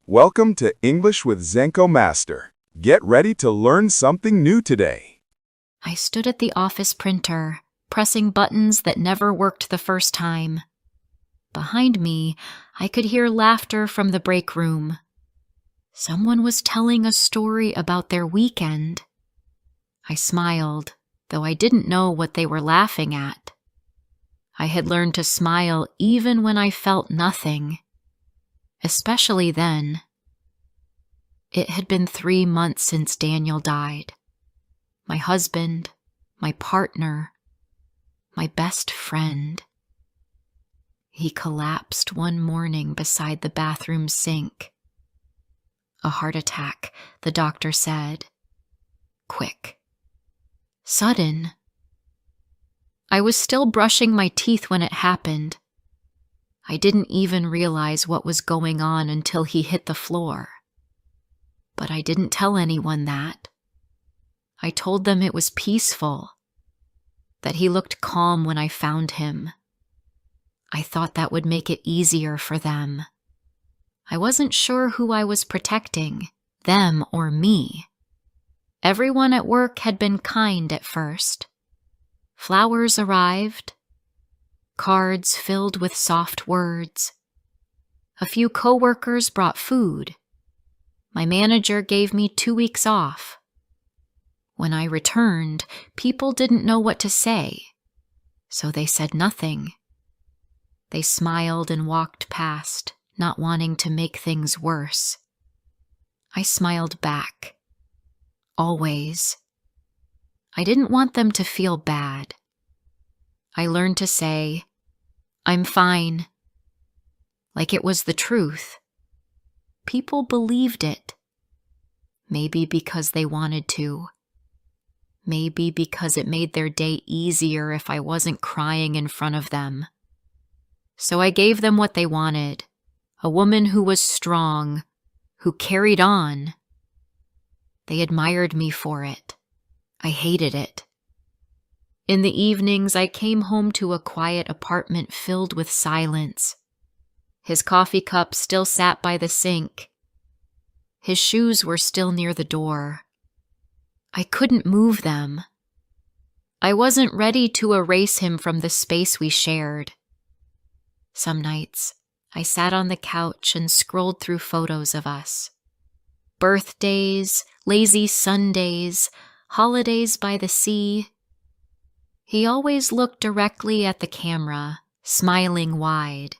Welcome to English with Zenko Master. Get ready to learn something new today. I stood at the office printer, pressing buttons that never worked the first time. Behind me, I could hear laughter from the break room. Someone was telling a story about their weekend. I smiled, though I didn't know what they were laughing at. I had learned to smile even when I felt nothing, especially then. It had been 3 months since Daniel died. My husband, my partner, my best friend. He collapsed one morning beside the bathroom sink. A heart attack, the doctor said. Quick. Sudden. I was still brushing my teeth when it happened. I didn't even realize what was going on until he hit the floor. But I didn't tell anyone that. I told them it was peaceful, that he looked calm when I found him. I thought that would make it easier for them. I wasn't sure who I was protecting, them or me. Everyone at work had been kind at first. Flowers arrived, cards filled with soft words. A few coworkers brought food. My manager gave me 2 weeks off. When I returned, people didn't know what to say, so they said nothing. They smiled and walked past, not wanting to make things worse. I smiled back. Always. I didn't want them to feel bad. I learned to say, "I'm fine," like it was the truth. People believed it. Maybe because they wanted to. Maybe because it made their day easier if I wasn't crying in front of them. So I gave them what they wanted. A woman who was strong, who carried on. They admired me for it. I hated it. In the evenings, I came home to a quiet apartment filled with silence. His coffee cup still sat by the sink. His shoes were still near the door. I couldn't move them. I wasn't ready to erase him from the space we shared. Some nights, I sat on the couch and scrolled through photos of us. Birthdays, lazy Sundays, holidays by the sea. He always looked directly at the camera, smiling wide.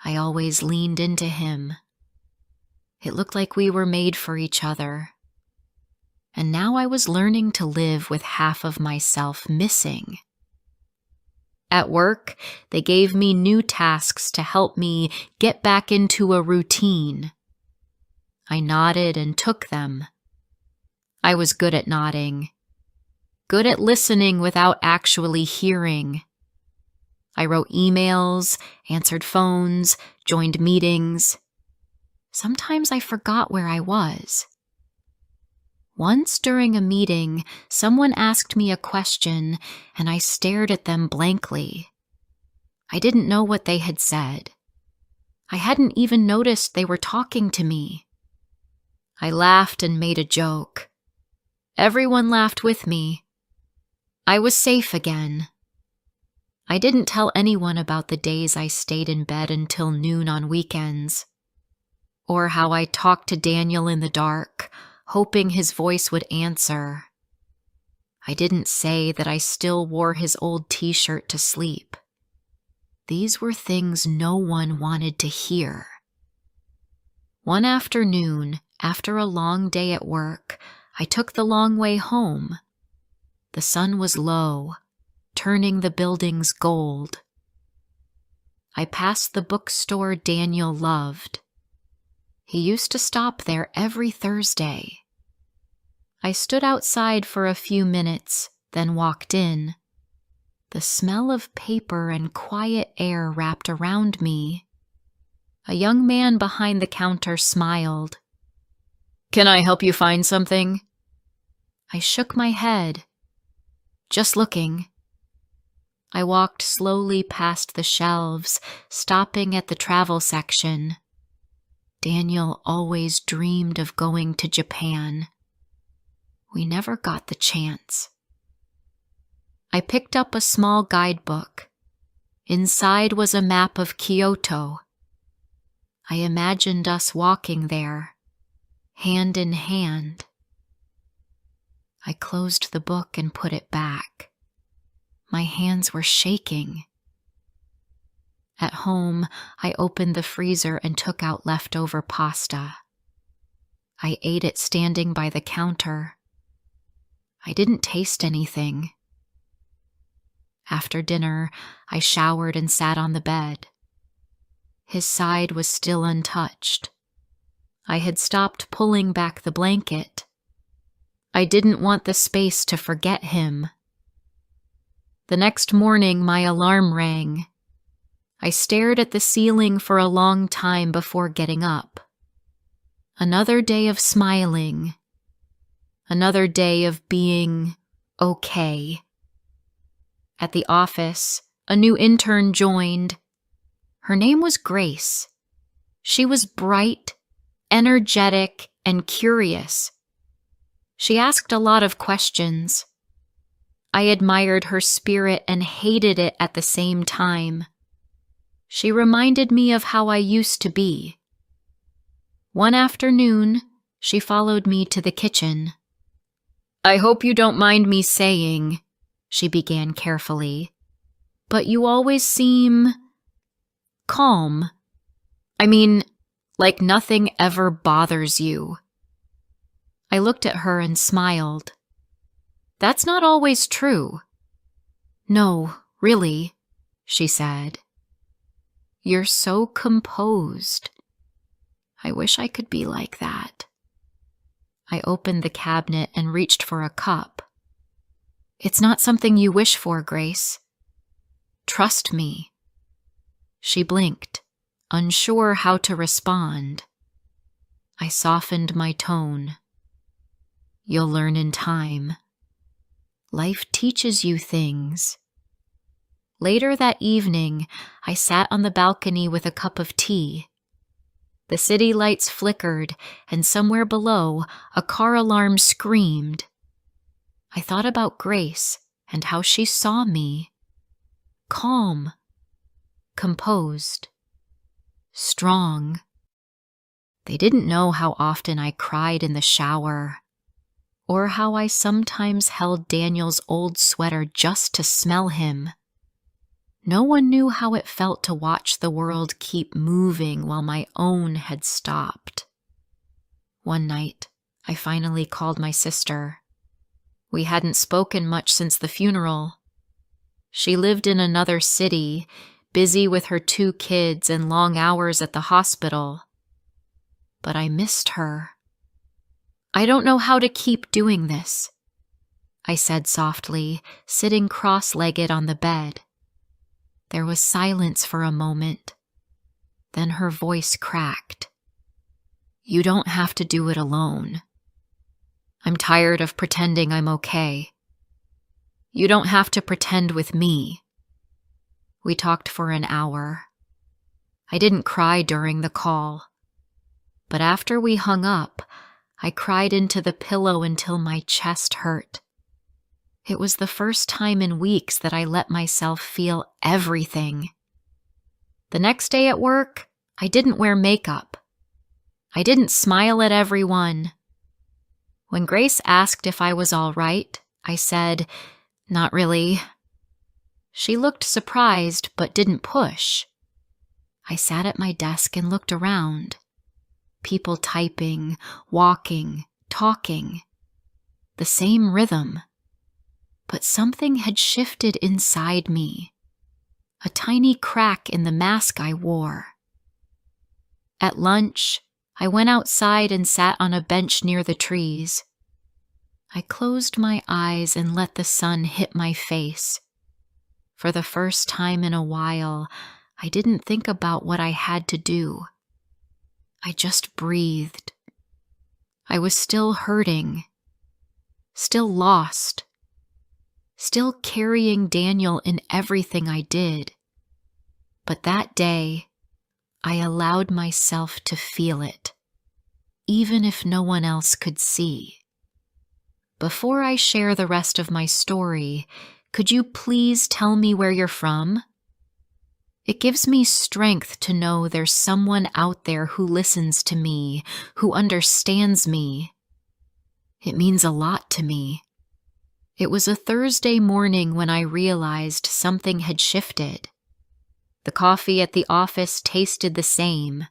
I always leaned into him. It looked like we were made for each other. And now I was learning to live with half of myself missing. At work, they gave me new tasks to help me get back into a routine. I nodded and took them. I was good at nodding, good at listening without actually hearing. I wrote emails, answered phones, joined meetings. Sometimes I forgot where I was. Once during a meeting, someone asked me a question, and I stared at them blankly. I didn't know what they had said. I hadn't even noticed they were talking to me. I laughed and made a joke. Everyone laughed with me. I was safe again. I didn't tell anyone about the days I stayed in bed until noon on weekends, or how I talked to Daniel in the dark, hoping his voice would answer. I didn't say that I still wore his old t-shirt to sleep. These were things no one wanted to hear. One afternoon, after a long day at work, I took the long way home. The sun was low, turning the buildings gold. I passed the bookstore Daniel loved. He used to stop there every Thursday. I stood outside for a few minutes, then walked in. The smell of paper and quiet air wrapped around me. A young man behind the counter smiled. "Can I help you find something?" I shook my head. "Just looking." I walked slowly past the shelves, stopping at the travel section. Daniel always dreamed of going to Japan. We never got the chance. I picked up a small guidebook. Inside was a map of Kyoto. I imagined us walking there, hand in hand. I closed the book and put it back. My hands were shaking. At home, I opened the freezer and took out leftover pasta. I ate it standing by the counter. I didn't taste anything. After dinner, I showered and sat on the bed. His side was still untouched. I had stopped pulling back the blanket. I didn't want the space to forget him. The next morning, my alarm rang. I stared at the ceiling for a long time before getting up. Another day of smiling. Another day of being okay. At the office, a new intern joined. Her name was Grace. She was bright, energetic, and curious. She asked a lot of questions. I admired her spirit and hated it at the same time. She reminded me of how I used to be. One afternoon, she followed me to the kitchen. "I hope you don't mind me saying," she began carefully, "but you always seem calm. I mean, like nothing ever bothers you." I looked at her and smiled. "That's not always true." "No, really," she said. "You're so composed. I wish I could be like that." I opened the cabinet and reached for a cup. "It's not something you wish for, Grace. Trust me." She blinked, unsure how to respond. I softened my tone. "You'll learn in time. Life teaches you things." Later that evening, I sat on the balcony with a cup of tea. The city lights flickered, and somewhere below, a car alarm screamed. I thought about Grace and how she saw me. Calm, composed, strong. They didn't know how often I cried in the shower, or how I sometimes held Daniel's old sweater just to smell him. No one knew how it felt to watch the world keep moving while my own had stopped. One night, I finally called my sister. We hadn't spoken much since the funeral. She lived in another city, busy with her 2 kids and long hours at the hospital. But I missed her. "I don't know how to keep doing this," I said softly, sitting cross-legged on the bed. There was silence for a moment. Then her voice cracked. "You don't have to do it alone. I'm tired of pretending I'm okay. You don't have to pretend with me." We talked for an hour. I didn't cry during the call. But after we hung up, I cried into the pillow until my chest hurt. It was the first time in weeks that I let myself feel everything. The next day at work, I didn't wear makeup. I didn't smile at everyone. When Grace asked if I was all right, I said, "Not really." She looked surprised but didn't push. I sat at my desk and looked around. People typing, walking, talking. The same rhythm. But something had shifted inside me. A tiny crack in the mask I wore. At lunch, I went outside and sat on a bench near the trees. I closed my eyes and let the sun hit my face. For the first time in a while, I didn't think about what I had to do. I just breathed. I was still hurting, still lost, still carrying Daniel in everything I did. But that day, I allowed myself to feel it. even if no one else could see. Before I share the rest of my story, could you please tell me where you're from? It gives me strength to know there's someone out there who listens to me, who understands me. It means a lot to me. It was a Thursday morning when I realized something had shifted. The coffee at the office tasted the same.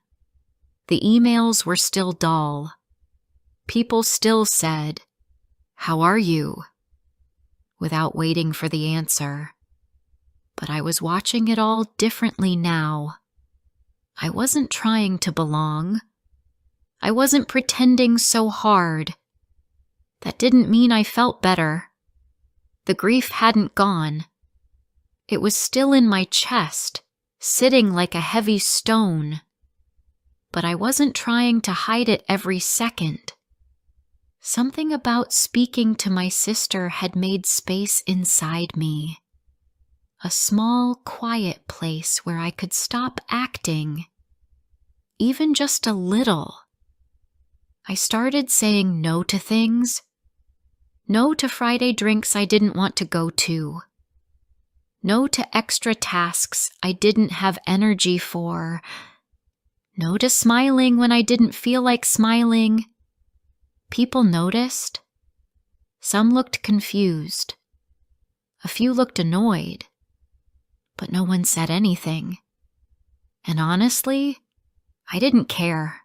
The emails were still dull. People still said, "How are you?" without waiting for the answer. But I was watching it all differently now. I wasn't trying to belong. I wasn't pretending so hard. That didn't mean I felt better. The grief hadn't gone. It was still in my chest, sitting like a heavy stone. But I wasn't trying to hide it every second. Something about speaking to my sister had made space inside me. A small, quiet place where I could stop acting. Even just a little. I started saying no to things. No to Friday drinks I didn't want to go to. No to extra tasks I didn't have energy for. No to smiling when I didn't feel like smiling. People noticed. Some looked confused. A few looked annoyed. But no one said anything. And honestly, I didn't care.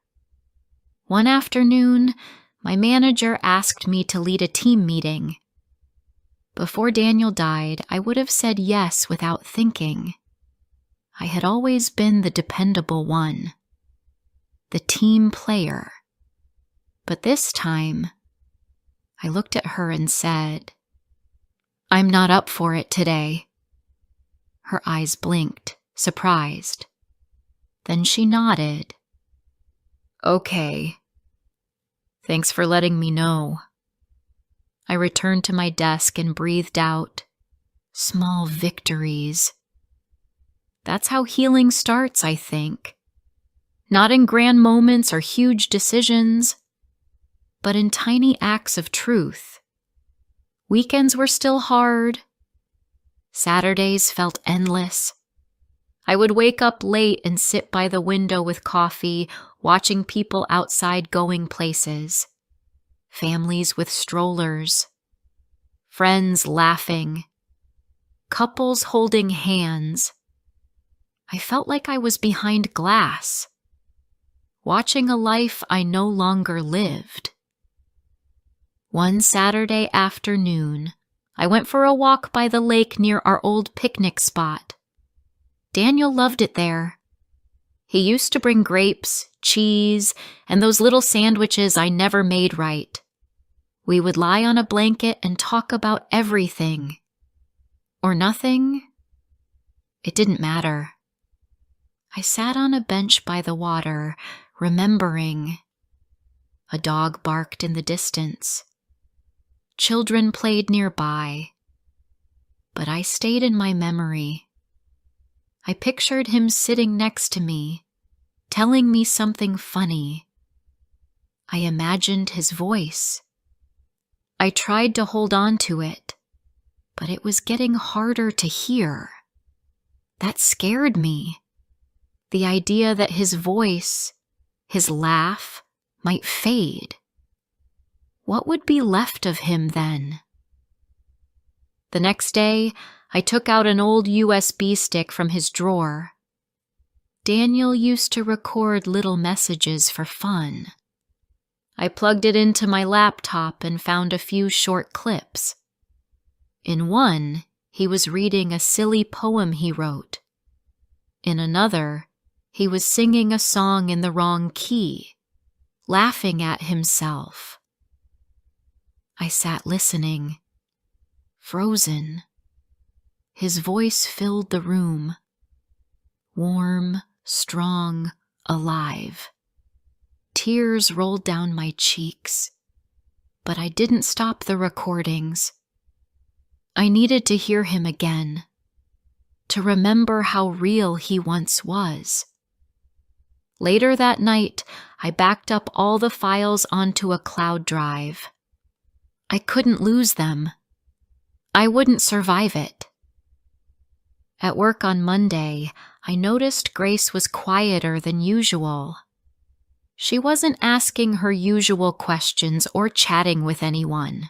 One afternoon, my manager asked me to lead a team meeting. Before Daniel died, I would have said yes without thinking. I had always been the dependable one, the team player. But this time, I looked at her and said, "I'm not up for it today." Her eyes blinked, surprised. Then she nodded. "Okay. Thanks for letting me know." I returned to my desk and breathed out, "Small victories." That's how healing starts, I think. Not in grand moments or huge decisions, but in tiny acts of truth. Weekends were still hard. Saturdays felt endless. I would wake up late and sit by the window with coffee, watching people outside going places. Families with strollers. Friends laughing. Couples holding hands. I felt like I was behind glass, watching a life I no longer lived. One Saturday afternoon, I went for a walk by the lake near our old picnic spot. Daniel loved it there. He used to bring grapes, cheese, and those little sandwiches I never made right. We would lie on a blanket and talk about everything. Or nothing. It didn't matter. I sat on a bench by the water, remembering. A dog barked in the distance. Children played nearby. But I stayed in my memory. I pictured him sitting next to me, telling me something funny. I imagined his voice. I tried to hold on to it, but it was getting harder to hear. That scared me. The idea that his voice, his laugh, might fade. What would be left of him then? The next day, I took out an old USB stick from his drawer. Daniel used to record little messages for fun. I plugged it into my laptop and found a few short clips. In one, he was reading a silly poem he wrote. In another, he was singing a song in the wrong key, laughing at himself. I sat listening, frozen. His voice filled the room, warm, strong, alive. Tears rolled down my cheeks, but I didn't stop the recordings. I needed to hear him again, to remember how real he once was. Later that night, I backed up all the files onto a cloud drive. I couldn't lose them. I wouldn't survive it. At work on Monday, I noticed Grace was quieter than usual. She wasn't asking her usual questions or chatting with anyone.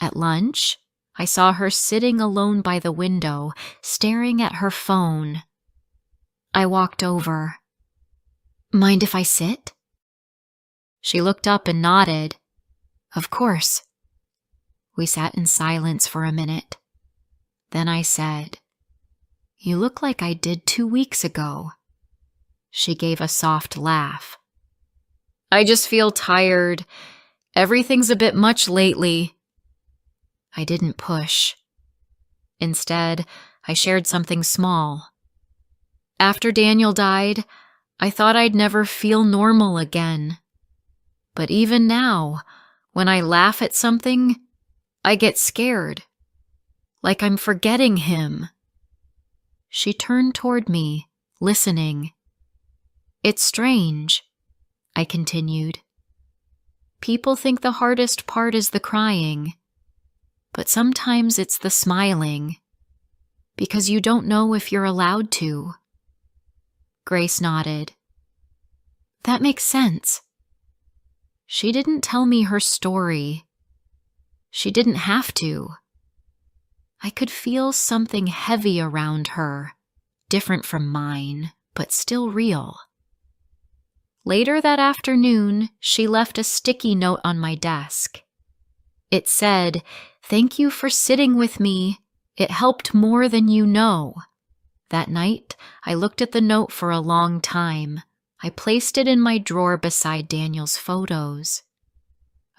At lunch, I saw her sitting alone by the window, staring at her phone. I walked over. "Mind if I sit?" She looked up and nodded. "Of course." We sat in silence for a minute. Then I said, "You look like I did 2 weeks ago." She gave a soft laugh. "I just feel tired. Everything's a bit much lately." I didn't push. Instead, I shared something small. After Daniel died, I thought I'd never feel normal again. But even now, when I laugh at something, I get scared. Like I'm forgetting him. She turned toward me, listening. "It's strange," I continued. "People think the hardest part is the crying, but sometimes it's the smiling, because you don't know if you're allowed to." Grace nodded. "That makes sense." She didn't tell me her story. She didn't have to. I could feel something heavy around her, different from mine, but still real. Later that afternoon, she left a sticky note on my desk. It said, "Thank you for sitting with me. It helped more than you know." That night, I looked at the note for a long time. I placed it in my drawer beside Daniel's photos.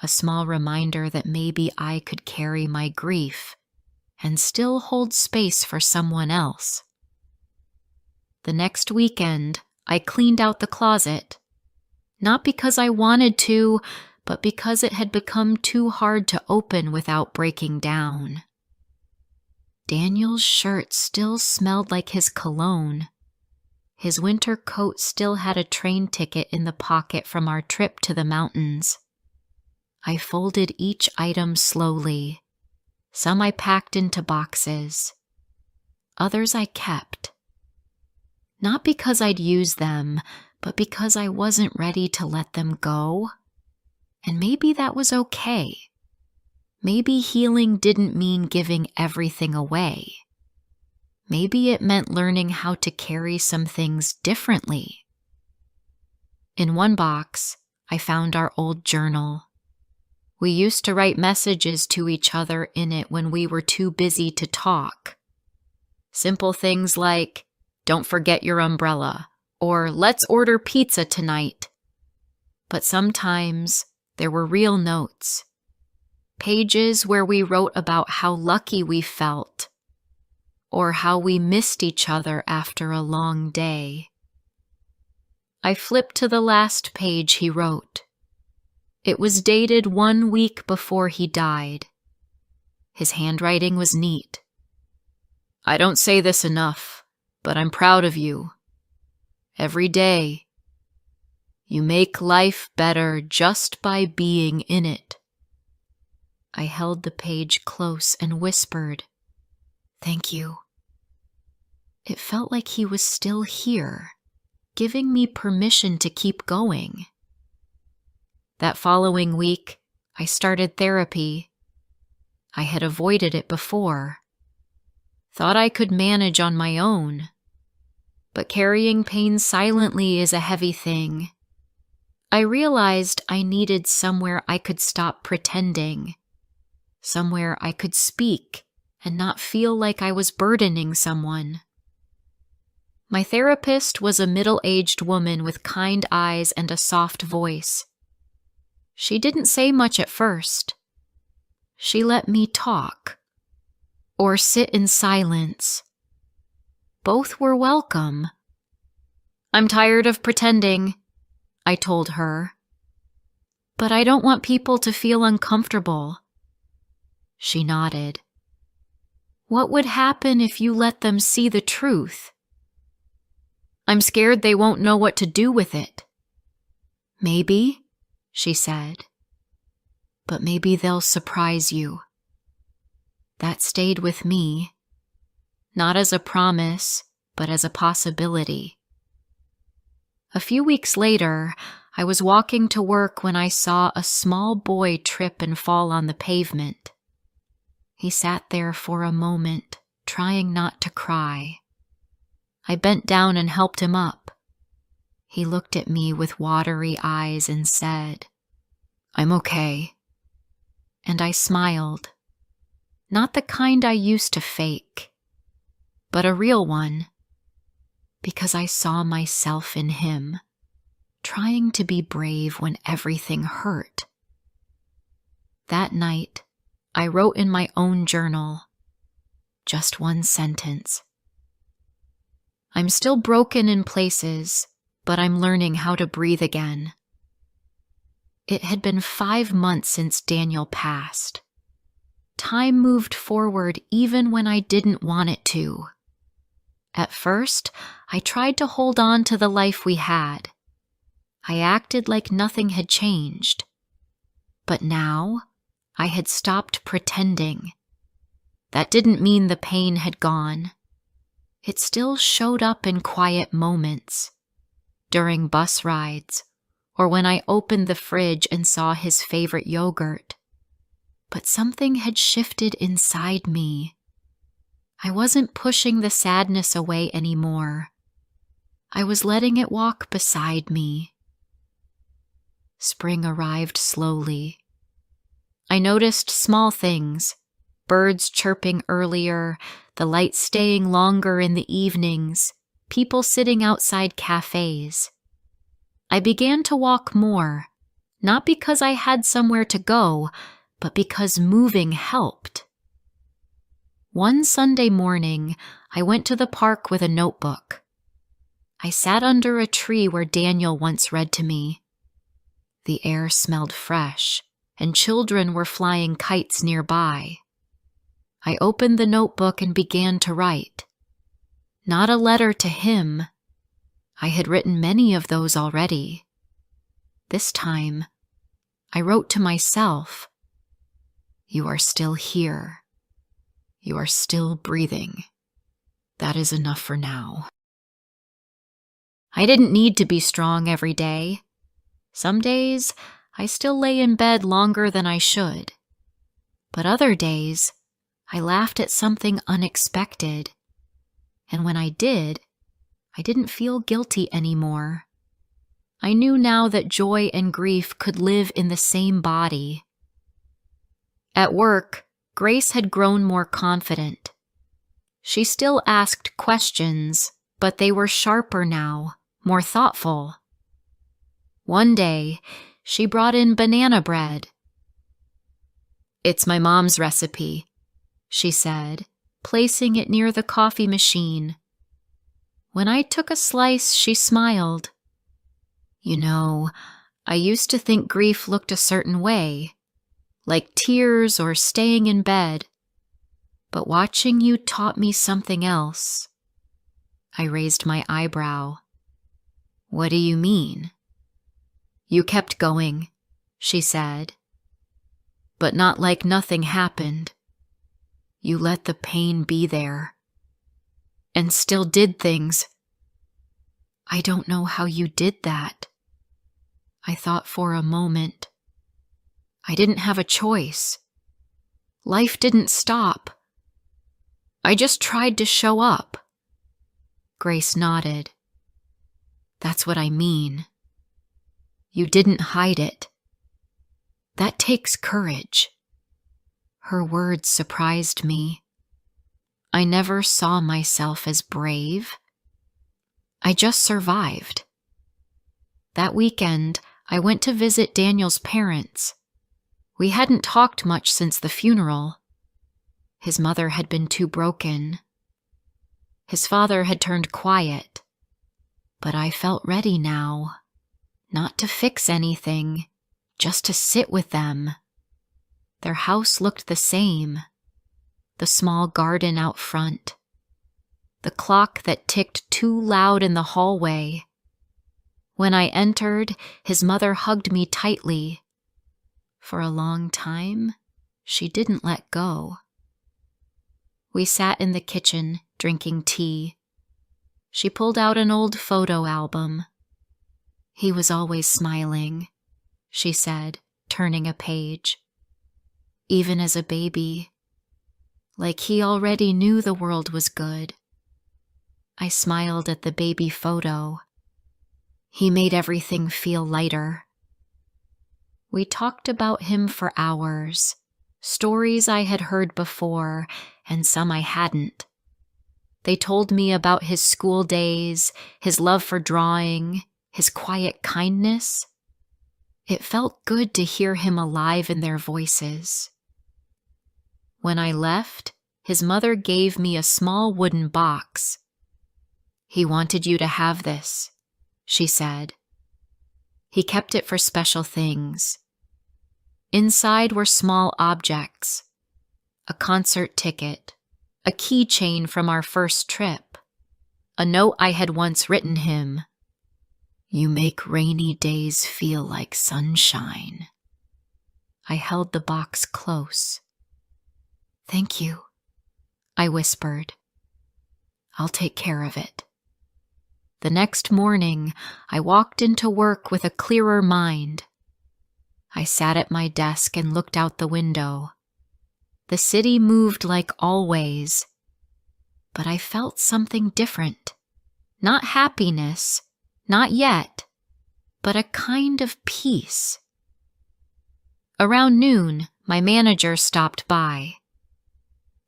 A small reminder that maybe I could carry my grief and still hold space for someone else. The next weekend, I cleaned out the closet. Not because I wanted to, but because it had become too hard to open without breaking down. Daniel's shirt still smelled like his cologne. His winter coat still had a train ticket in the pocket from our trip to the mountains. I folded each item slowly. Some I packed into boxes. Others I kept. Not because I'd use them, but because I wasn't ready to let them go. And maybe that was okay. Maybe healing didn't mean giving everything away. Maybe it meant learning how to carry some things differently. In one box, I found our old journal. We used to write messages to each other in it when we were too busy to talk. Simple things like, "Don't forget your umbrella," or "Let's order pizza tonight." But sometimes there were real notes. Pages where we wrote about how lucky we felt, or how we missed each other after a long day. I flipped to the last page he wrote. It was dated 1 week before he died. His handwriting was neat. "I don't say this enough, but I'm proud of you. Every day, you make life better just by being in it." I held the page close and whispered, "Thank you." It felt like he was still here, giving me permission to keep going. That following week, I started therapy. I had avoided it before. Thought I could manage on my own. But carrying pain silently is a heavy thing. I realized I needed somewhere I could stop pretending. Somewhere I could speak and not feel like I was burdening someone. My therapist was a middle-aged woman with kind eyes and a soft voice. She didn't say much at first. She let me talk, or sit in silence. Both were welcome. "I'm tired of pretending," I told her. "But I don't want people to feel uncomfortable." She nodded. "What would happen if you let them see the truth?" I'm scared they won't know what to do with it." "Maybe," she said, "but maybe they'll surprise you." That stayed with me, not as a promise, but as a possibility. A few weeks later, I was walking to work when I saw a small boy trip and fall on the pavement. He sat there for a moment, trying not to cry. I bent down and helped him up. He looked at me with watery eyes and said, "I'm okay." And I smiled. Not the kind I used to fake, but a real one, because I saw myself in him, trying to be brave when everything hurt. That night, I wrote in my own journal, just one sentence. "I'm still broken in places, but I'm learning how to breathe again." It had been 5 months since Daniel passed. Time moved forward even when I didn't want it to. At first, I tried to hold on to the life we had. I acted like nothing had changed. But now, I had stopped pretending. That didn't mean the pain had gone. It still showed up in quiet moments, during bus rides, or when I opened the fridge and saw his favorite yogurt. But something had shifted inside me. I wasn't pushing the sadness away anymore. I was letting it walk beside me. Spring arrived slowly. I noticed small things, birds chirping earlier, the light staying longer in the evenings, people sitting outside cafes. I began to walk more, not because I had somewhere to go, but because moving helped. One Sunday morning, I went to the park with a notebook. I sat under a tree where Daniel once read to me. The air smelled fresh, and children were flying kites nearby. I opened the notebook and began to write. Not a letter to him. I had written many of those already. This time, I wrote to myself. You are still here. You are still breathing. That is enough for now. I didn't need to be strong every day. Some days, I still lay in bed longer than I should. But other days, I laughed at something unexpected. And when I did, I didn't feel guilty anymore. I knew now that joy and grief could live in the same body. At work, Grace had grown more confident. She still asked questions, but they were sharper now, more thoughtful. One day, she brought in banana bread. "It's my mom's recipe," she said, placing it near the coffee machine. When I took a slice, she smiled. "You know, I used to think grief looked a certain way, like tears or staying in bed. But watching you taught me something else." I raised my eyebrow. "What do you mean?" "You kept going," she said. "But not like nothing happened. You let the pain be there. And still did things." "I don't know how you did that." I thought for a moment. I didn't have a choice. Life didn't stop. I just tried to show up. Grace nodded. "That's what I mean. You didn't hide it. That takes courage." Her words surprised me. I never saw myself as brave. I just survived. That weekend, I went to visit Daniel's parents. We hadn't talked much since the funeral. His mother had been too broken. His father had turned quiet. But I felt ready now. Not to fix anything, just to sit with them. Their house looked the same. The small garden out front. the clock that ticked too loud in the hallway. When I entered, his mother hugged me tightly. For a long time, she didn't let go. We sat in the kitchen, drinking tea. She pulled out an old photo album. "He was always smiling," she said, turning a page. "Even as a baby, like he already knew the world was good." I smiled at the baby photo. He made everything feel lighter. We talked about him for hours, stories I had heard before and some I hadn't. They told me about his school days, his love for drawing, his quiet kindness. It felt good to hear him alive in their voices. When I left, his mother gave me a small wooden box. "He wanted you to have this," she said. "He kept it for special things." Inside were small objects: a concert ticket, a keychain from our first trip, a note I had once written him. "You make rainy days feel like sunshine." I held the box close. "Thank you," I whispered. "I'll take care of it." The next morning, I walked into work with a clearer mind. I sat at my desk and looked out the window. The city moved like always, but I felt something different. Not happiness, not yet, but a kind of peace. Around noon, my manager stopped by.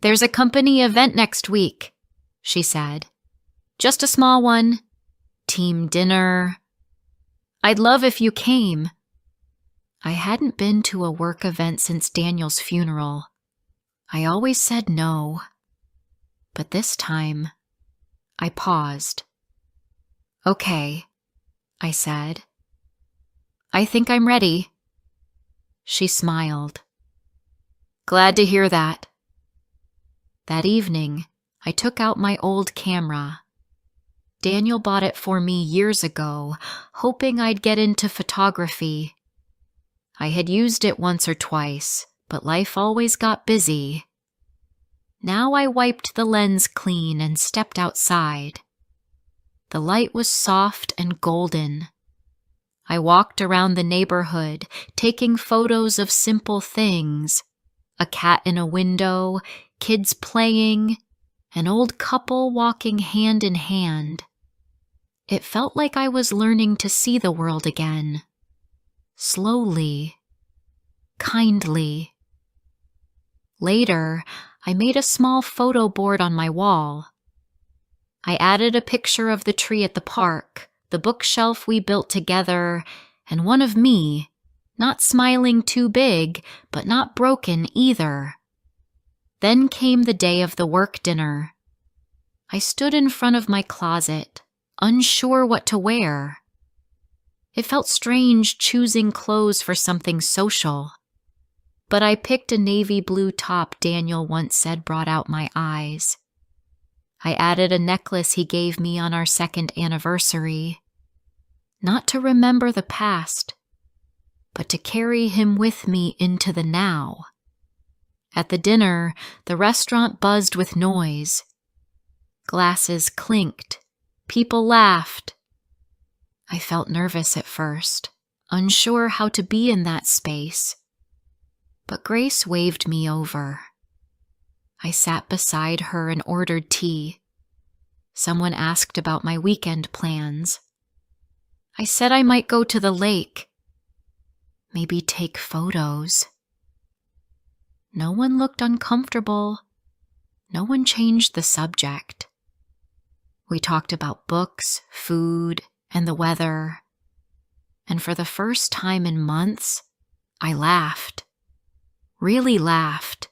"There's a company event next week," she said. "Just a small one. Team dinner. I'd love if you came." I hadn't been to a work event since Daniel's funeral. I always said no. But this time, I paused. "Okay," I said. "I think I'm ready." She smiled. "Glad to hear that." That evening, I took out my old camera. Daniel bought it for me years ago, hoping I'd get into photography. I had used it once or twice, but life always got busy. Now I wiped the lens clean and stepped outside. The light was soft and golden. I walked around the neighborhood, taking photos of simple things: a cat in a window, kids playing, an old couple walking hand in hand. It felt like I was learning to see the world again. Slowly, kindly. Later, I made a small photo board on my wall. I added a picture of the tree at the park, the bookshelf we built together, and one of me, not smiling too big, but not broken either. Then came the day of the work dinner. I stood in front of my closet, unsure what to wear. It felt strange choosing clothes for something social, but I picked a navy blue top Daniel once said brought out my eyes. I added a necklace he gave me on our second anniversary, not to remember the past, but to carry him with me into the now. At the dinner, the restaurant buzzed with noise. Glasses clinked. People laughed. I felt nervous at first, unsure how to be in that space. But Grace waved me over. I sat beside her and ordered tea. Someone asked about my weekend plans. I said I might go to the lake. Maybe take photos. No one looked uncomfortable. No one changed the subject. We talked about books, food, and the weather. And for the first time in months, I laughed. Really laughed.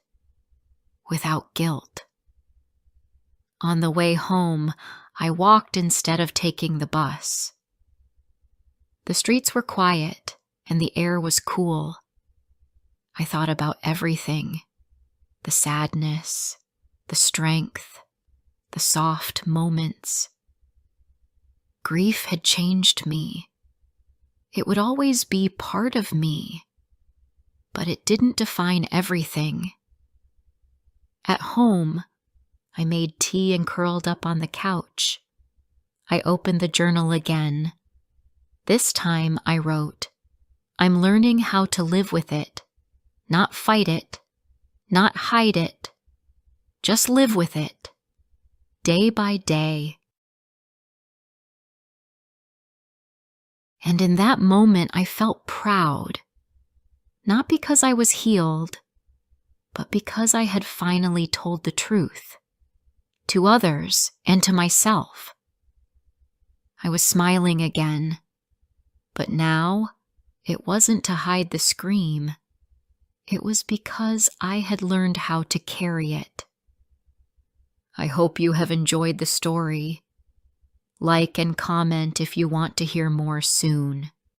Without guilt. On the way home, I walked instead of taking the bus. The streets were quiet, and the air was cool. I thought about everything: the sadness, the strength, the soft moments. Grief had changed me. It would always be part of me, but it didn't define everything. At home, I made tea and curled up on the couch. I opened the journal again. This time I wrote, "I'm learning how to live with it, not fight it, not hide it. Just live with it, day by day." And in that moment, I felt proud, not because I was healed, but because I had finally told the truth, to others and to myself. I was smiling again, but now it wasn't to hide the scream. It was because I had learned how to carry it. I hope you have enjoyed the story. Like and comment if you want to hear more soon.